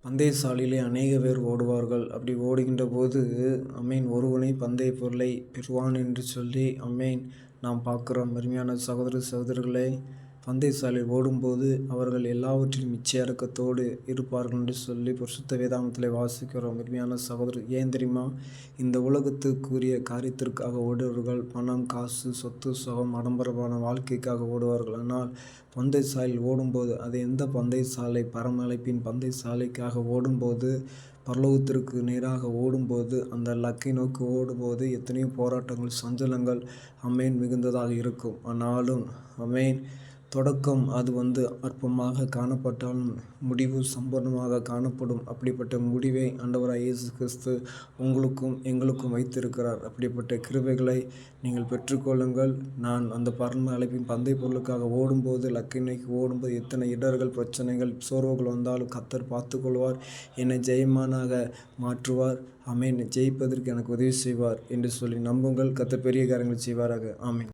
பந்தயசாலையிலே அநேக பேர் ஓடுவார்கள். அப்படி ஓடுகின்ற போது ஒருவனே பந்தய பொருளை பெறுவான் என்று சொல்லி நாம் பார்க்கிறோம். அருமையான சகோதர சகோதரிகளே, பந்தயசாலையில் ஓடும்போது அவர்கள் எல்லாவற்றிலும் இச்சையடக்கத்தோடு இருப்பார்கள் என்று சொல்லி பரிசுத்த வேதாகமத்திலே வாசிக்கிறோம். அருமையான சகோதரர், ஏன் தெரியுமா? இந்த உலகத்துக்குரிய காரியத்திற்காக ஓடுவர்கள் பணம், காசு, சொத்து, சுகம், ஆடம்பரமான வாழ்க்கைக்காக ஓடுவார்கள். ஆனால் பந்தயசாலையில் ஓடும்போது, அது எந்த பந்தயசாலை? பரமழைப்பின் பந்தயசாலைக்காக ஓடும்போது, பரலோகத்திற்கு நேராக ஓடும்போது, அந்த லக்கை நோக்கி ஓடும்போது எத்தனையோ போராட்டங்கள், சஞ்சலங்கள் மிகுந்ததாக இருக்கும். ஆனாலும் தொடக்கம் அது அற்பமாக காணப்பட்டாலும் முடிவு சம்பூர்ணமாக காணப்படும். அப்படிப்பட்ட முடிவை ஆண்டவராகிய இயேசு கிறிஸ்து உங்களுக்கும் எங்களுக்கும் வைத்திருக்கிறார். அப்படிப்பட்ட கிருபைகளை நீங்கள் பெற்றுக்கொள்ளுங்கள். நான் அந்த பரம அழைப்பின் பந்தய பொருளுக்காக ஓடும்போது, லக்கை நோக்கி ஓடும்போது எத்தனை இடர்கள், பிரச்சனைகள், சோர்வுகள் வந்தாலும் கர்த்தர் பார்த்துக்கொள்வார். என்னை ஜெயமானாக மாற்றுவார். ஜெயிப்பதற்கு எனக்கு உதவி செய்வார் என்று சொல்லி நம்புங்கள். கர்த்தர் பெரிய காரியங்களை செய்வாராக. ஆமென்.